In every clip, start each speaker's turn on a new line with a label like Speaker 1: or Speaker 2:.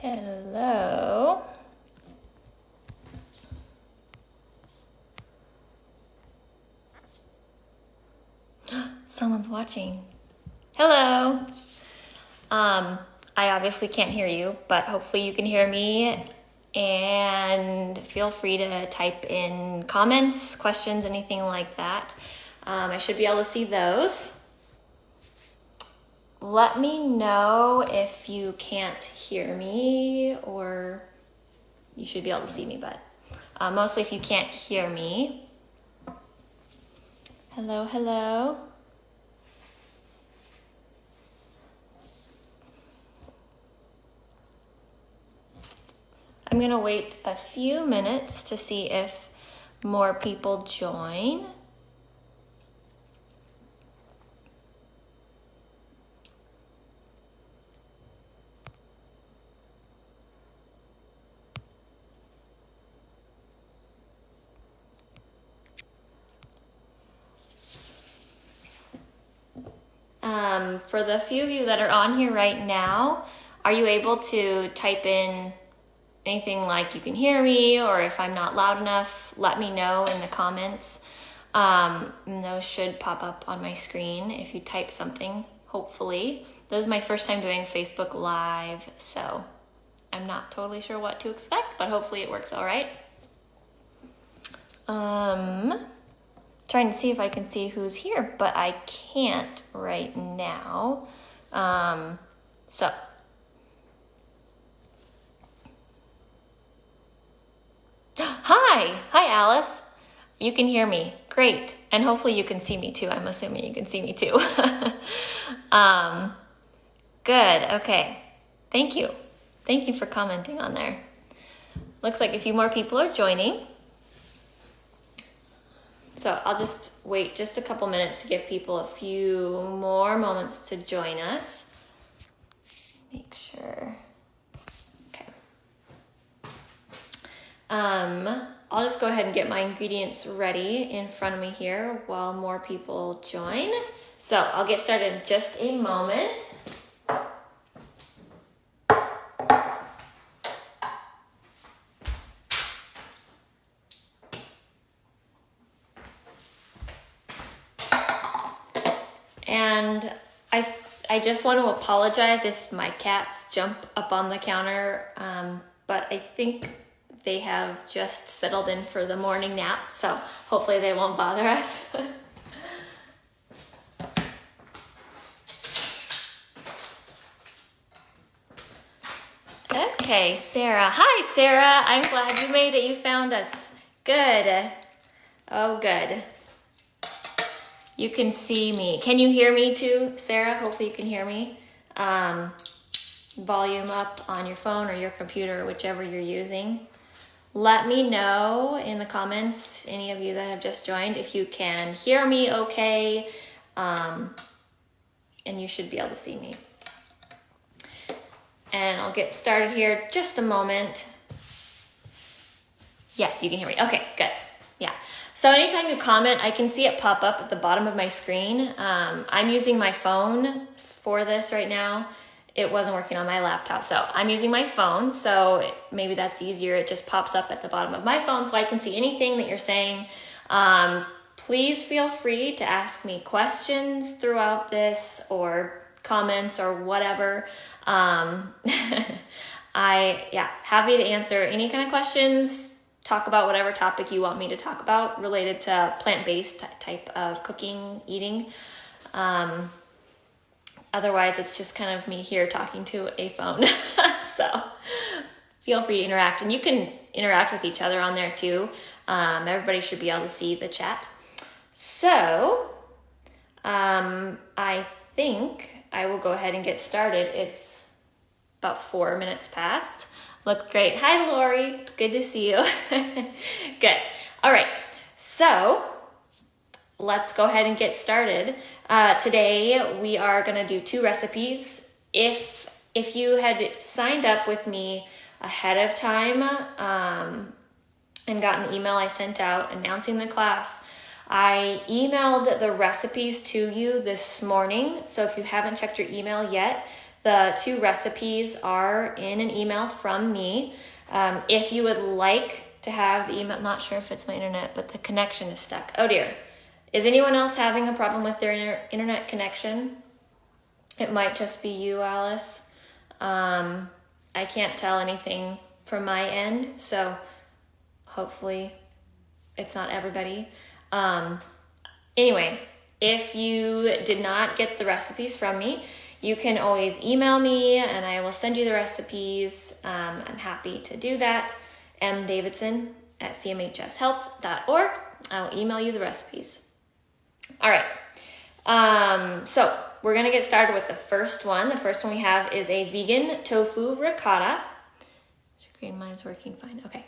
Speaker 1: Hello. Someone's watching. Hello. I obviously can't hear you, but hopefully you can hear me. And feel free to type in comments, questions, anything like that. I should be able to see those. Let me know if you can't hear me, or you should be able to see me, but mostly if you can't hear me. Hello, hello. I'm going to wait a few minutes to see if more people join. For the few of you that are on here right now, are you able to type in anything like you can hear me, or if I'm not loud enough, let me know in the comments. And those should pop up on my screen if you type something, hopefully. This is my first time doing Facebook Live, so I'm not totally sure what to expect, but hopefully it works all right. Trying to see if I can see who's here, but I can't right now. So Hi Alice. You can hear me. Great. And hopefully you can see me too. I'm assuming you can see me too. Good. Okay. Thank you. Thank you for commenting on there. Looks like a few more people are joining. So I'll just wait just a couple minutes to give people a few more moments to join us. Make sure. Okay. I'll just go ahead and get my ingredients ready in front of me here while more people join. So I'll get started in just a moment. And I just want to apologize if my cats jump up on the counter, but I think they have just settled in for the morning nap, so hopefully they won't bother us. Okay, Sarah. Hi, Sarah. I'm glad you made it. You found us. Good. Oh, good. You can see me. Can you hear me too, Sarah? Hopefully you can hear me. Volume up on your phone or your computer, whichever you're using. Let me know in the comments, any of you that have just joined, if you can hear me okay, and you should be able to see me. And I'll get started here just a moment. Yes, you can hear me. Okay, good. Yeah. So anytime you comment, I can see it pop up at the bottom of my screen. I'm using my phone for this right now. It wasn't working on my laptop, so I'm using my phone, so maybe that's easier. It just pops up at the bottom of my phone so I can see anything that you're saying. Please feel free to ask me questions throughout this, or comments or whatever. Happy to answer any kind of questions, talk about whatever topic you want me to talk about related to plant-based type of cooking, eating. Otherwise, it's just kind of me here talking to a phone. So feel free to interact, and you can interact with each other on there too. Everybody should be able to see the chat. So I think I will go ahead and get started. It's about 4 minutes past. Look great. Hi, Lori. Good to see you. Good. All right. So let's go ahead and get started. Today we are going to do 2 recipes. If you had signed up with me ahead of time and got an email I sent out announcing the class, I emailed the recipes to you this morning. So if you haven't checked your email yet, The 2 recipes are in an email from me. If you would like to have the email, not sure if it's my internet, but the connection is stuck. Oh dear. Is anyone else having a problem with their internet connection? It might just be you, Alice. I can't tell anything from my end, so hopefully it's not everybody. Anyway, if you did not get the recipes from me, you can always email me and I will send you the recipes. I'm happy to do that. mdavidson@cmhshealth.org. I will email you the recipes. All right. So we're going to get started with the first one. The first one we have is a vegan tofu ricotta. Green, mine's working fine. Okay.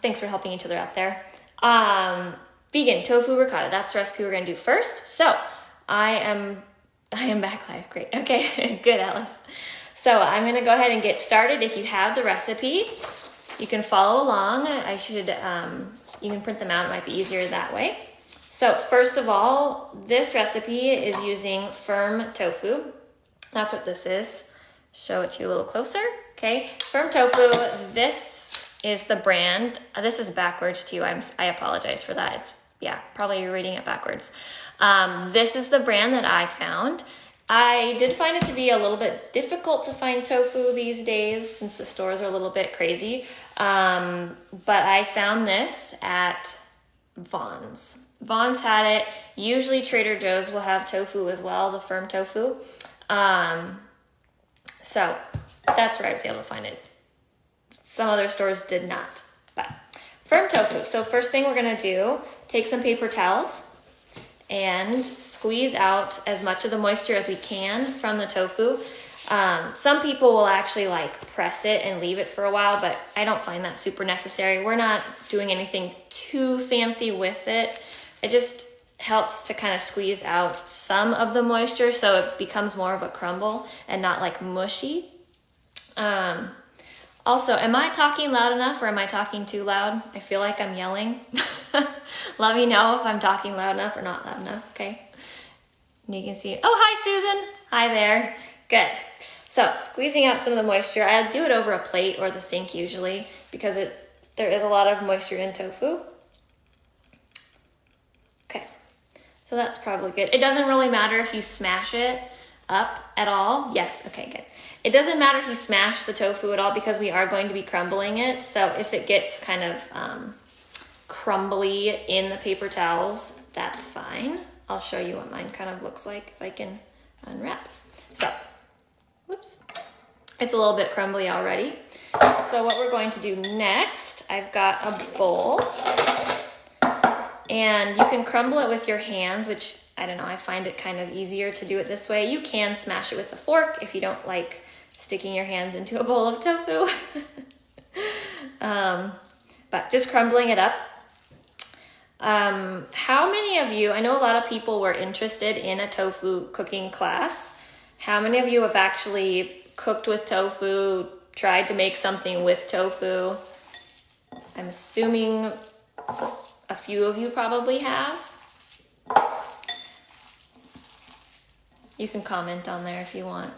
Speaker 1: Thanks for helping each other out there. Vegan tofu ricotta. That's the recipe we're going to do first. So I am back live. Great. Okay. Good, Alice. So I'm going to go ahead and get started. If you have the recipe, you can follow along. You can print them out. It might be easier that way. So first of all, this recipe is using firm tofu. That's what this is. Show it to you a little closer. Okay, firm tofu. This is the brand. This is backwards to you. I apologize for that. Probably you're reading it backwards. This is the brand that I found. I did find it to be a little bit difficult to find tofu these days since the stores are a little bit crazy. But I found this at Vons. Vons had it. Usually Trader Joe's will have tofu as well, the firm tofu. So that's where I was able to find it. Some other stores did not, but firm tofu. So first thing we're gonna do, take some paper towels and squeeze out as much of the moisture as we can from the tofu. Some people will actually press it and leave it for a while, but I don't find that super necessary. We're not doing anything too fancy with it. It just helps to kind of squeeze out some of the moisture so it becomes more of a crumble and not mushy. Also, am I talking loud enough or am I talking too loud? I feel like I'm yelling. Let me know if I'm talking loud enough or not loud enough, okay? And you can see, oh, hi, Susan. Hi there. Good. So squeezing out some of the moisture. I do it over a plate or the sink usually because there is a lot of moisture in tofu. Okay, so that's probably good. It doesn't really matter if you smash it up at all. Yes, okay, good. It doesn't matter if you smash the tofu at all because we are going to be crumbling it. So if it gets kind of crumbly in the paper towels, that's fine. I'll show you what mine kind of looks like if I can unwrap. So, whoops. It's a little bit crumbly already. So what we're going to do next, I've got a bowl. And you can crumble it with your hands, which, I don't know, I find it kind of easier to do it this way. You can smash it with a fork if you don't like sticking your hands into a bowl of tofu. But just crumbling it up. How many of you, I know a lot of people were interested in a tofu cooking class. How many of you have actually cooked with tofu, tried to make something with tofu? I'm assuming a few of you probably have. You can comment on there if you want,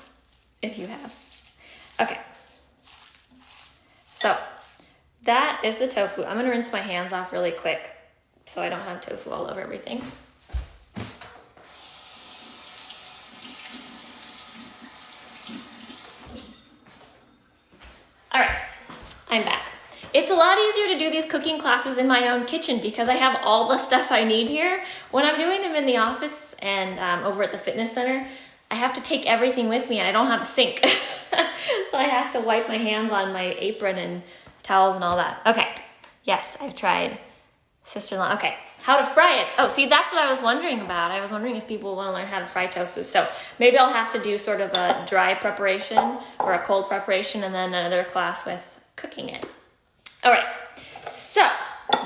Speaker 1: if you have. Okay. So that is the tofu. I'm going to rinse my hands off really quick so I don't have tofu all over everything. All right, I'm back. It's a lot easier to do these cooking classes in my own kitchen because I have all the stuff I need here. When I'm doing them in the office and over at the fitness center, I have to take everything with me and I don't have a sink. So I have to wipe my hands on my apron and towels and all that. Okay, yes, I've tried sister-in-law. Okay, how to fry it. Oh, see, that's what I was wondering about. I was wondering if people want to learn how to fry tofu. So maybe I'll have to do sort of a dry preparation or a cold preparation and then another class with cooking it. All right, so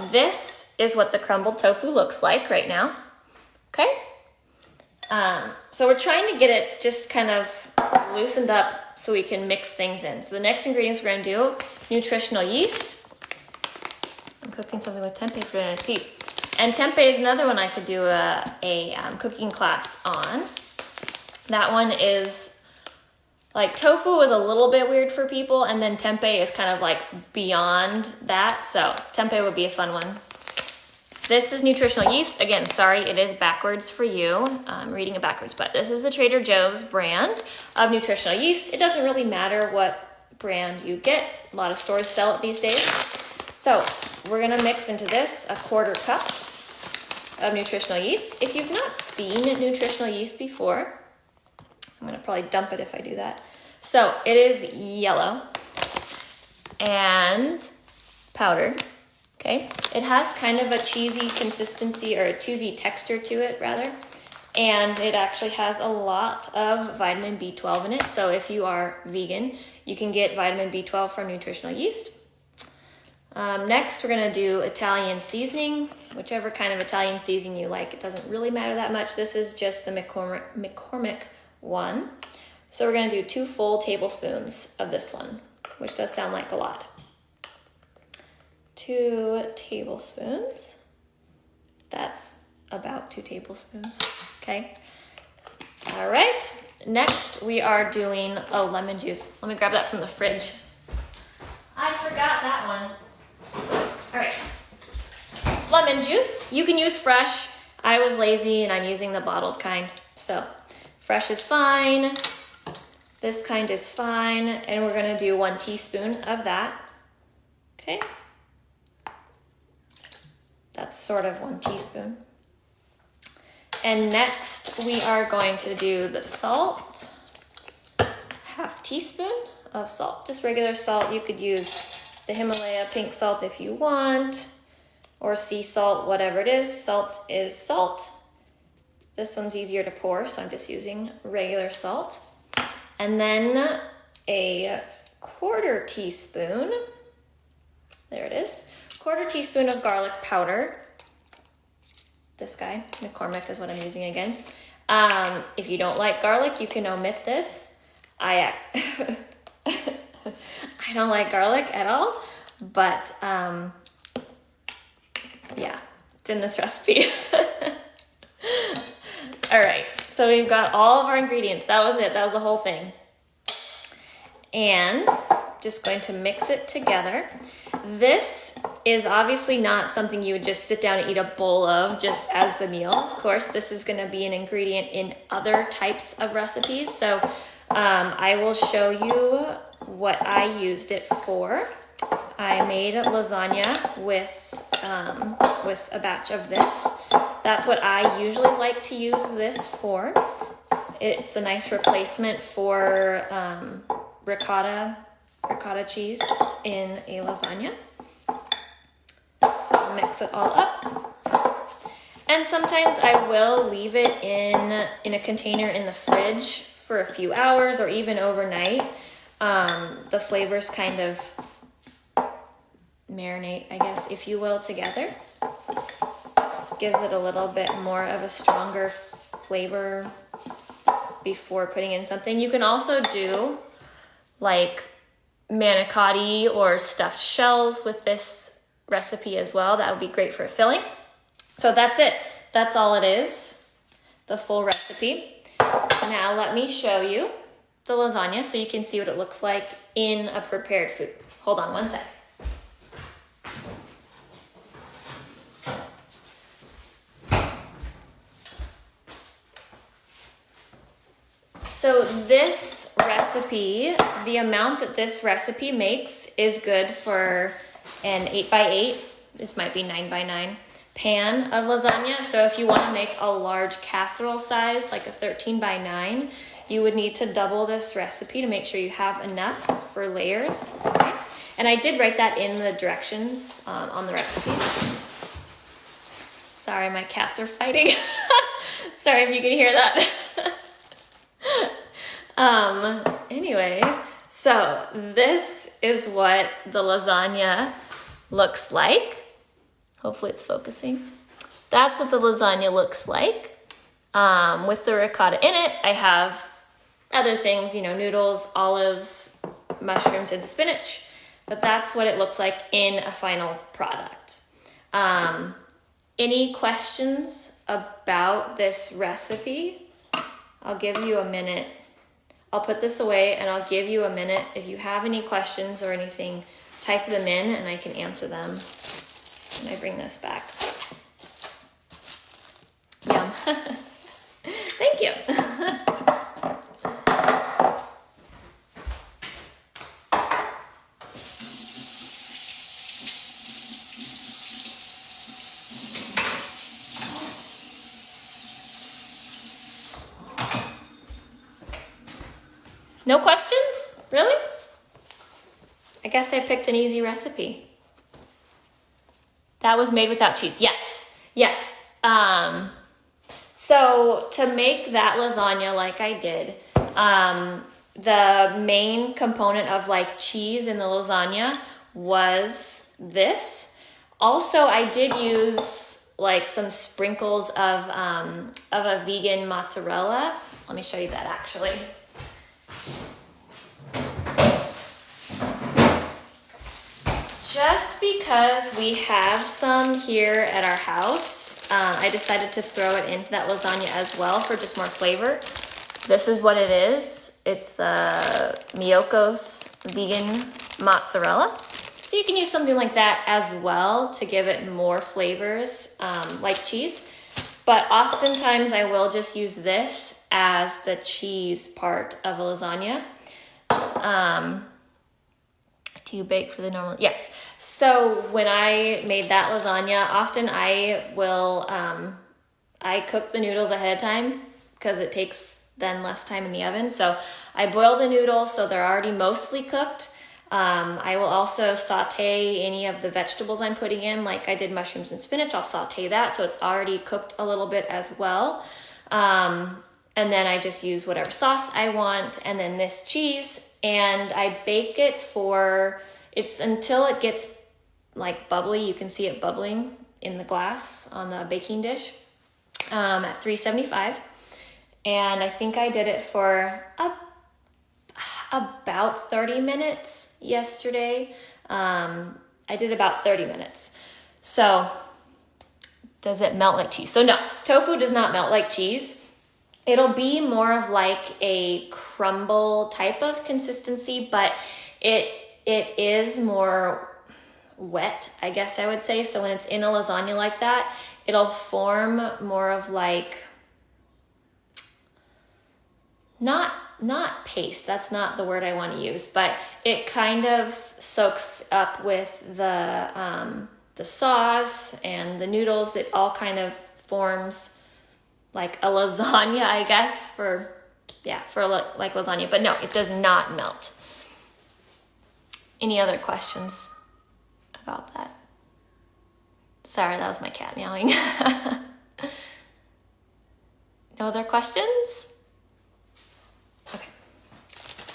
Speaker 1: this is what the crumbled tofu looks like right now, okay? So we're trying to get it just kind of loosened up so we can mix things in. So the next ingredients we're gonna do, nutritional yeast. I'm cooking something with tempeh for dinner. See, and tempeh is another one I could do a cooking class on. That one is Like tofu is a little bit weird for people, and then tempeh is kind of like beyond that. So tempeh would be a fun one. This is nutritional yeast. Again, sorry, it is backwards for you. I'm reading it backwards, but this is the Trader Joe's brand of nutritional yeast. It doesn't really matter what brand you get. A lot of stores sell it these days. So we're gonna mix into this a 1/4 cup of nutritional yeast. If you've not seen nutritional yeast before, I'm gonna probably dump it if I do that. So it is yellow and powdered. Okay, it has kind of a cheesy consistency, or a cheesy texture to it rather, and it actually has a lot of vitamin B12 in it. So if you are vegan, you can get vitamin B12 from nutritional yeast. Next, we're gonna do Italian seasoning, whichever kind of Italian seasoning you like. It doesn't really matter that much. This is just the McCormick one. So we're gonna do 2 full tablespoons of this one, which does sound like a lot. 2 tablespoons. That's about 2 tablespoons, okay? All right, next we are doing, lemon juice. Let me grab that from the fridge. I forgot that one. All right, lemon juice. You can use fresh. I was lazy and I'm using the bottled kind. So fresh is fine. This kind is fine. And we're gonna do 1 teaspoon of that, okay? That's sort of 1 teaspoon. And next we are going to do the salt. 1/2 teaspoon of salt, just regular salt. You could use the Himalaya pink salt if you want, or sea salt, whatever it is. Salt is salt. This one's easier to pour, so I'm just using regular salt. And then a 1/4 teaspoon, there it is, 1/4 teaspoon of garlic powder. This guy, McCormick is what I'm using again. If you don't like garlic, you can omit this. I don't like garlic at all, but yeah, it's in this recipe. All right, so we've got all of our ingredients. That was it, that was the whole thing. And just going to mix it together. This is obviously not something you would just sit down and eat a bowl of just as the meal. Of course, this is gonna be an ingredient in other types of recipes. So I will show you what I used it for. I made lasagna with a batch of this. That's what I usually like to use this for. It's a nice replacement for ricotta cheese in a lasagna. So mix it all up. And sometimes I will leave it in a container in the fridge for a few hours or even overnight. The flavors kind of marinate, I guess, if you will, together. Gives it a little bit more of a stronger flavor before putting in something. You can also do like manicotti or stuffed shells with this recipe as well. That would be great for filling. So that's it. That's all it is, the full recipe. Now let me show you the lasagna so you can see what it looks like in a prepared food. Hold on one sec. So this recipe, the amount that this recipe makes is good for an 8x8, this might be 9x9 pan of lasagna. So if you want to make a large casserole size, like a 13x9, you would need to double this recipe to make sure you have enough for layers. Okay? And I did write that in the directions on the recipe. Sorry, my cats are fighting. Sorry if you can hear that. Anyway, so this is what the lasagna looks like. Hopefully it's focusing. That's what the lasagna looks like. With the ricotta in it, I have other things, noodles, olives, mushrooms, and spinach. But that's what it looks like in a final product. Any questions about this recipe? I'll give you a minute. I'll put this away and I'll give you a minute. If you have any questions or anything, type them in and I can answer them when I bring this back. Yum. Thank you. No questions? Really? I guess I picked an easy recipe. That was made without cheese. Yes. Yes. So to make that lasagna like I did, the main component of like cheese in the lasagna was this. Also, I did use like some sprinkles of a vegan mozzarella. Let me show you that actually. Just because we have some here at our house, I decided to throw it into that lasagna as well for just more flavor. This is what it is. It's the Miyoko's vegan mozzarella. So you can use something like that as well to give it more flavors, like cheese. But oftentimes I will just use this as the cheese part of a lasagna. Do you bake for the normal? Yes. So when I made that lasagna, often I will, I cook the noodles ahead of time because it takes then less time in the oven. So I boil the noodles so they're already mostly cooked. I will also saute any of the vegetables I'm putting in, like I did mushrooms and spinach. I'll saute that so it's already cooked a little bit as well. And then I just use whatever sauce I want, and then this cheese. And I bake it until it gets like bubbly. You can see it bubbling in the glass on the baking dish at 375. And I think I did it for about 30 minutes yesterday. I did about 30 minutes. So does it melt like cheese? So no, tofu does not melt like cheese. It'll be more of like a crumble type of consistency, but it is more wet, I guess I would say. So when it's in a lasagna like that, it'll form more of like, not paste, that's not the word I want to use, but it kind of soaks up with the sauce and the noodles. It all kind of forms like a lasagna, I guess, for like lasagna. But no, it does not melt. Any other questions about that? Sorry, that was my cat meowing. No other questions? Okay.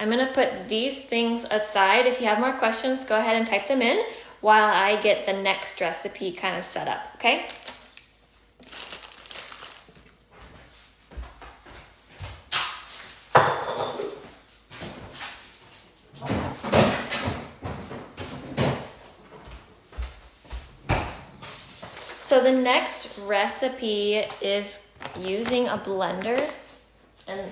Speaker 1: I'm going to put these things aside. If you have more questions, go ahead and type them in while I get the next recipe kind of set up, okay? So the next recipe is using a blender, and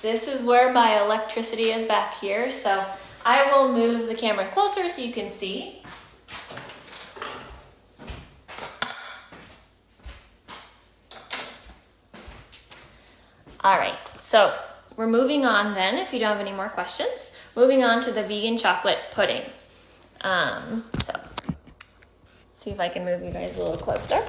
Speaker 1: this is where my electricity is back here. So I will move the camera closer so you can see. All right, so we're moving on then, if you don't have any more questions, moving on to the vegan chocolate pudding. So see if I can move you guys a little closer.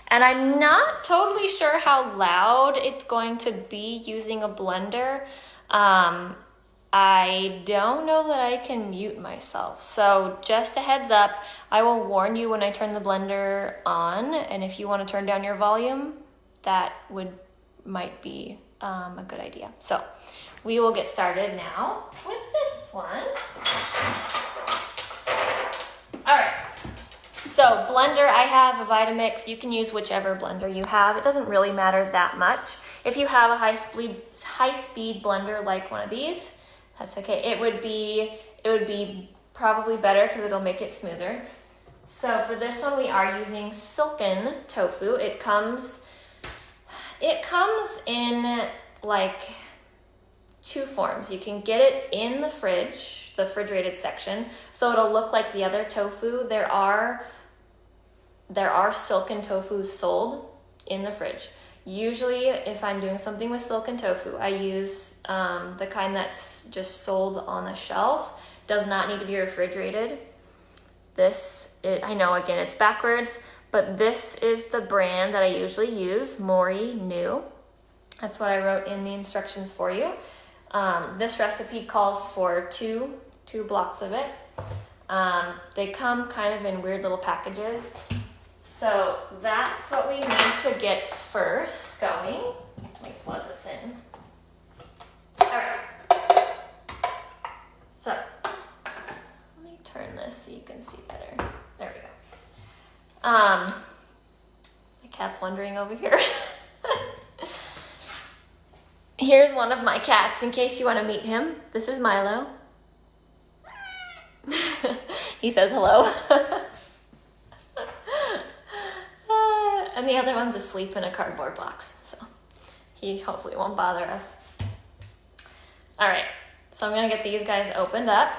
Speaker 1: And I'm not totally sure how loud it's going to be using a blender. I don't know that I can mute myself. So just a heads up, I will warn you when I turn the blender on. And if you want to turn down your volume, that might be a good idea. So we will get started now with this one. All right. So blender, I have a Vitamix. You can use whichever blender you have. It doesn't really matter that much. If you have a high-speed blender like one of these, that's okay. It would be probably better because it'll make it smoother. So for this one, we are using Silken Tofu. It comes in like two forms. You can get it in the fridge, the refrigerated section, so it'll look like the other tofu. There are silken tofu sold in the fridge. Usually, if I'm doing something with silken tofu, I use the kind that's just sold on the shelf. Does not need to be refrigerated. I know, again, it's backwards, but this is the brand that I usually use, Mori New. That's what I wrote in the instructions for you. This recipe calls for two blocks of it. They come kind of in weird little packages. So that's what we need to get first going. Let me plug this in. All right. So let me turn this so you can see better. There we go. My cat's wandering over here. Here's one of my cats, in case you want to meet him. This is Milo. He says hello. And the other one's asleep in a cardboard box, so he hopefully won't bother us. All right, so I'm gonna get these guys opened up.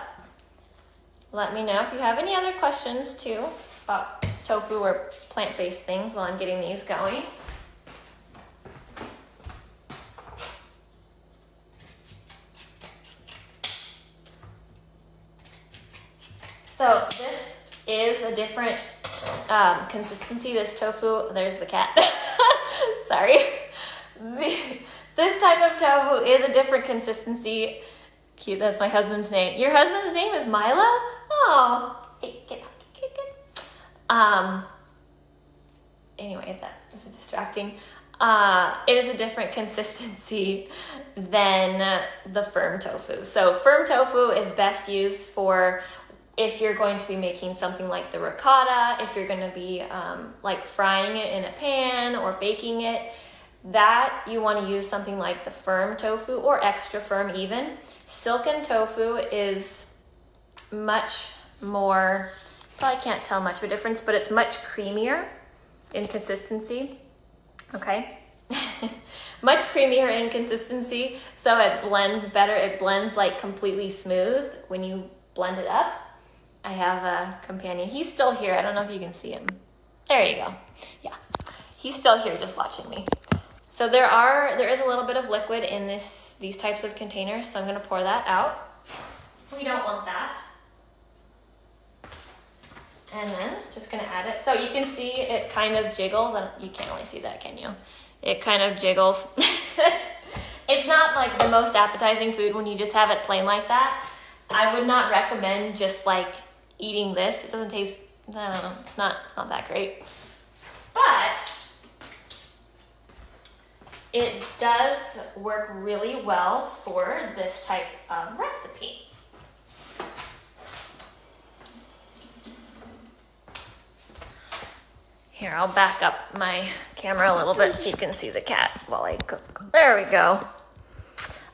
Speaker 1: Let me know if you have any other questions too about tofu or plant-based things while I'm getting these going. So this is a different consistency, this tofu. There's the cat. Sorry. This type of tofu is a different consistency. Cute, that's my husband's name. Your husband's name is Milo? Oh, hey, get. Anyway, this is distracting. It is a different consistency than the firm tofu. So firm tofu is best used for if you're going to be making something like the ricotta, if you're going to be like frying it in a pan or baking it, that you want to use something like the firm tofu or extra firm even. Silken tofu is much more, probably can't tell much of a difference, but it's much creamier in consistency. Okay. Much creamier in consistency, so it blends better. It blends like completely smooth when you blend it up. I have a companion. He's still here. I don't know if you can see him. There you go. Yeah, he's still here just watching me. So there is a little bit of liquid in these types of containers, so I'm going to pour that out. We don't want that. And then just going to add it. So you can see it kind of jiggles. You can't really see that, can you? It kind of jiggles. It's not like the most appetizing food when you just have it plain like that. I would not recommend just like eating this. It doesn't taste, I don't know, it's not that great. But it does work really well for this type of recipe. Here, I'll back up my camera a little bit so you can see the cat while I cook. There we go.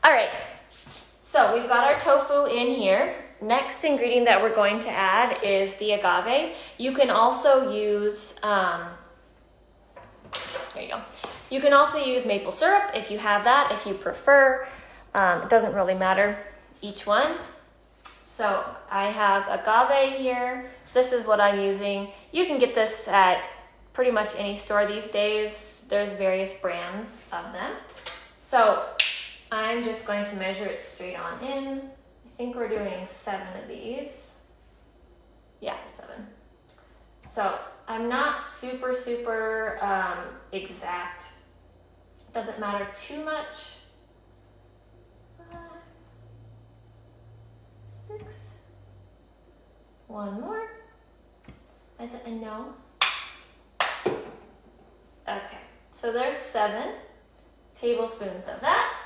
Speaker 1: All right, so we've got our tofu in here. Next ingredient that we're going to add is the agave. You can also use, there you go. You can also use maple syrup if you have that, if you prefer. It doesn't really matter, each one. So I have agave here. This is what I'm using. You can get this at pretty much any store these days. There's various brands of them. So I'm just going to measure it straight on in. I think we're doing 7 of these. Yeah, 7. So I'm not super exact. Doesn't matter too much. 5, 6. One more. I know. Okay, so there's 7 tablespoons of that.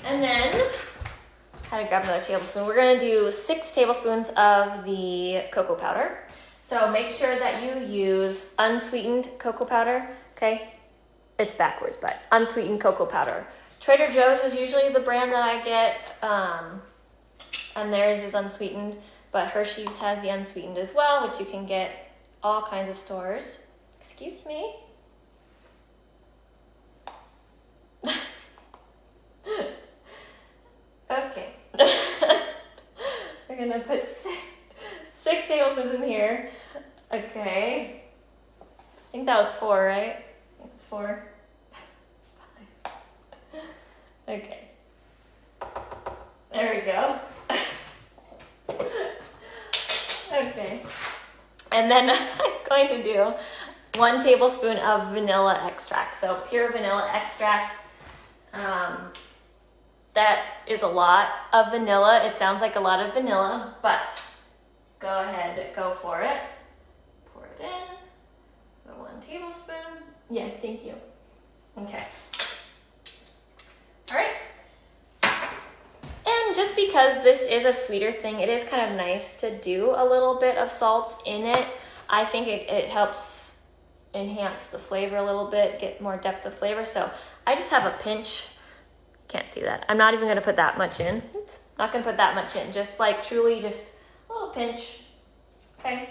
Speaker 1: And then, how to grab another tablespoon. We're gonna do 6 tablespoons of the cocoa powder. So make sure that you use unsweetened cocoa powder, okay? It's backwards, but unsweetened cocoa powder. Trader Joe's is usually the brand that I get, and theirs is unsweetened, but Hershey's has the unsweetened as well, which you can get all kinds of stores. Excuse me. gonna put 6 tablespoons in here. Okay. I think that was 4, right? I think it's 4. Okay. There we go. Okay. And then I'm going to do 1 tablespoon of vanilla extract. So pure vanilla extract. That is a lot of vanilla. It sounds like a lot of vanilla, but go ahead, go for it. Pour it in. The 1 tablespoon. Yes, thank you. Okay. All right. And just because this is a sweeter thing, it is kind of nice to do a little bit of salt in it. I think it helps enhance the flavor a little bit, get more depth of flavor. So I just have a pinch. Can't see that. I'm not even going to put that much in. Oops. Not going to put that much in. Just like truly just a little pinch. Okay.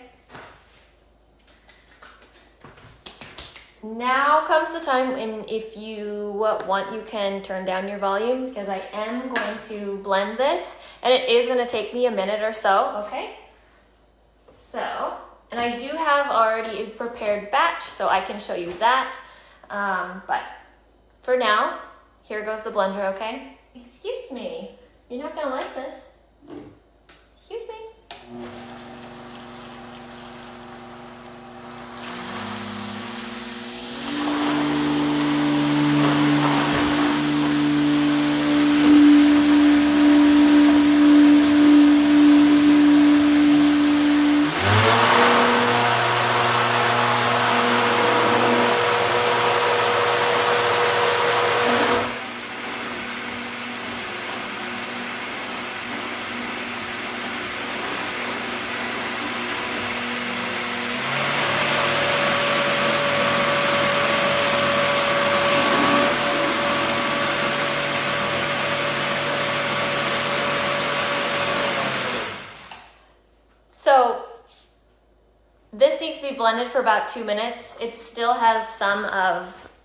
Speaker 1: Now comes the time when if you want, you can turn down your volume because I am going to blend this and it is going to take me a minute or so. Okay. So, and I do have already a prepared batch so I can show you that. But for now, here goes the blender, okay? Excuse me. You're not gonna like this. Excuse me. So this needs to be blended for about 2 minutes. It still has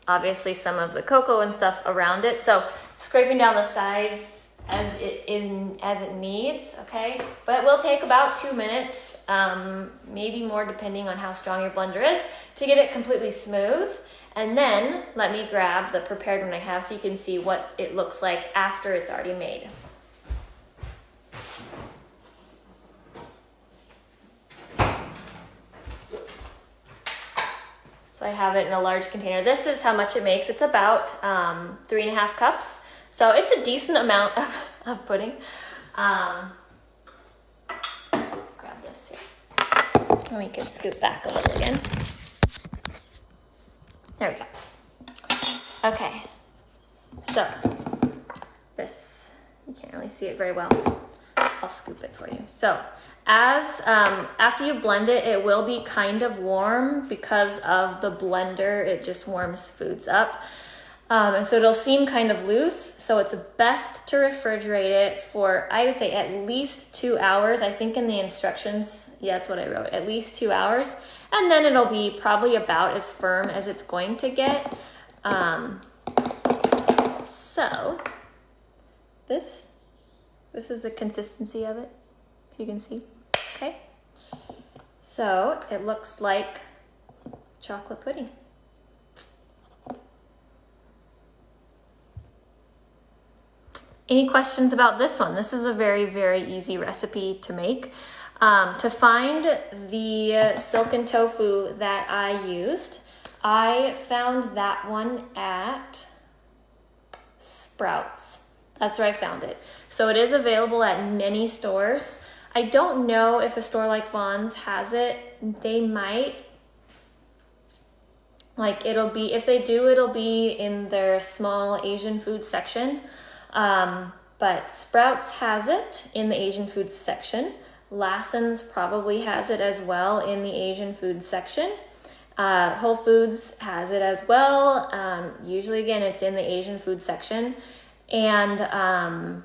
Speaker 1: obviously some of the cocoa and stuff around it. So scraping down the sides as it needs, okay? But it will take about 2 minutes, maybe more depending on how strong your blender is, to get it completely smooth. And then let me grab the prepared one I have so you can see what it looks like after it's already made. So I have it in a large container. This is how much it makes. It's about 3.5 cups. So it's a decent amount of pudding. Grab this here. And we can scoot back a little again. There we go. Okay. So this, you can't really see it very well. I'll scoop it for you. So after you blend it, it will be kind of warm because of the blender. It just warms foods up. And so it'll seem kind of loose. So it's best to refrigerate it for, I would say, at least 2 hours. I think in the instructions, yeah, that's what I wrote, at least 2 hours. And then it'll be probably about as firm as it's going to get. So this is the consistency of it, if you can see. Okay, so it looks like chocolate pudding. Any questions about this one? This is a very, very easy recipe to make. To find the silken tofu that I used, I found that one at Sprouts. That's where I found it. So it is available at many stores. I don't know if a store like Vaughn's has it. They might. Like if they do, it'll be in their small Asian food section. But Sprouts has it in the Asian food section. Lassen's probably has it as well in the Asian food section. Whole Foods has it as well. Usually, again, it's in the Asian food section. And I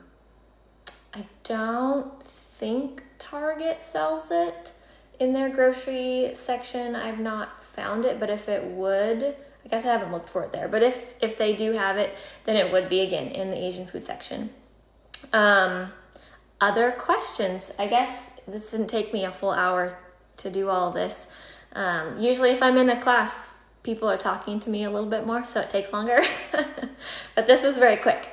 Speaker 1: don't think Target sells it in their grocery section. I've not found it, but if it would, I guess I haven't looked for it there. But if they do have it, then it would be, again, in the Asian food section. other questions? I guess this didn't take me a full hour to do all this. Usually if I'm in a class, people are talking to me a little bit more, so it takes longer. But this is very quick.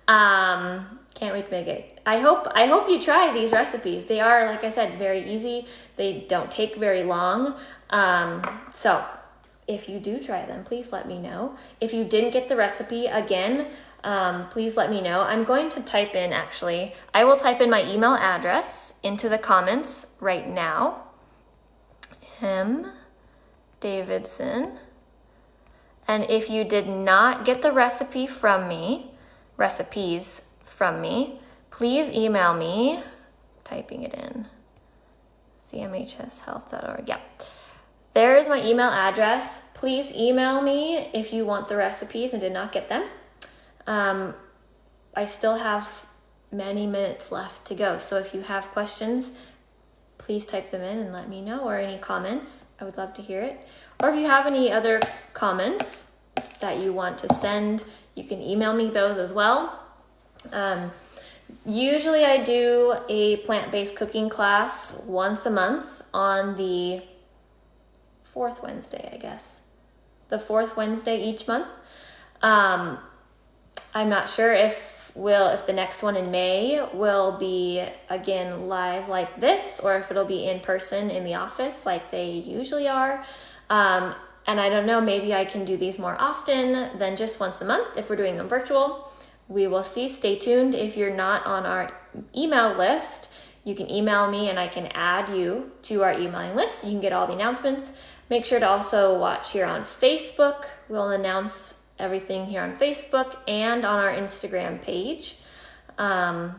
Speaker 1: Can't wait to make it. I hope you try these recipes. They are, like I said, very easy. They don't take very long. So if you do try them, please let me know. If you didn't get the recipe, again, please let me know. I'm going to type in, actually, I will type in my email address into the comments right now. M. Davidson. And if you did not get the recipes from me, please email me, typing it in, cmhshealth.org. Yeah. There's my email address. Please email me if you want the recipes and did not get them. I still have many minutes left to go. So if you have questions, please type them in and let me know, or any comments. I would love to hear it. Or if you have any other comments that you want to send, you can email me those as well. Usually I do a plant-based cooking class once a month on the fourth Wednesday, I guess. The fourth Wednesday each month. I'm not sure if the next one in May will be again live like this, or if it'll be in person in the office like they usually are. And I don't know, maybe I can do these more often than just once a month if we're doing them virtual. We will see. Stay tuned. If you're not on our email list, you can email me and I can add you to our emailing list. You can get all the announcements. Make sure to also watch here on Facebook. We'll announce everything here on Facebook and on our Instagram page. I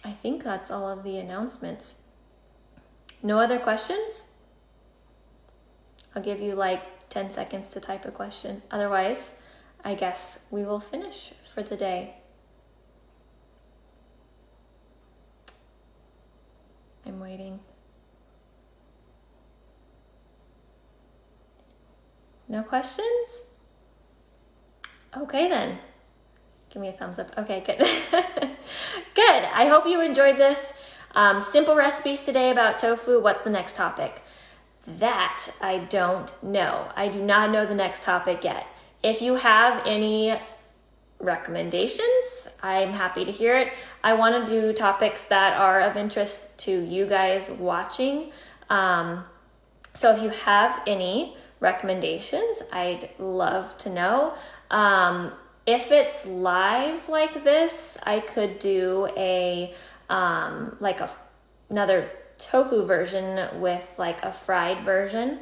Speaker 1: think that's all of the announcements. No other questions? I'll give you like 10 seconds to type a question. Otherwise, I guess we will finish for today. I'm waiting. No questions? Okay then. Give me a thumbs up. Okay, good. Good. I hope you enjoyed this. Simple recipes today about tofu. What's the next topic? That I don't know. I do not know the next topic yet. If you have any recommendations, I'm happy to hear it. I want to do topics that are of interest to you guys watching. So if you have any recommendations, I'd love to know. If it's live like this, I could do another tofu version with like a fried version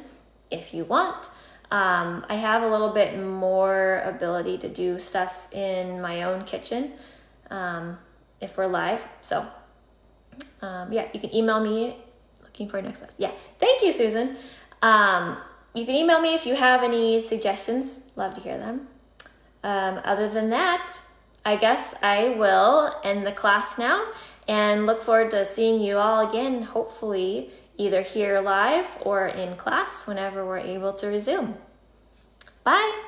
Speaker 1: if you want. I have a little bit more ability to do stuff in my own kitchen if we're live. So yeah, you can email me looking for next list. Yeah, thank you, Susan. You can email me if you have any suggestions. Love to hear them. Other than that, I guess I will end the class now and look forward to seeing you all again, hopefully either here live or in class whenever we're able to resume. Bye.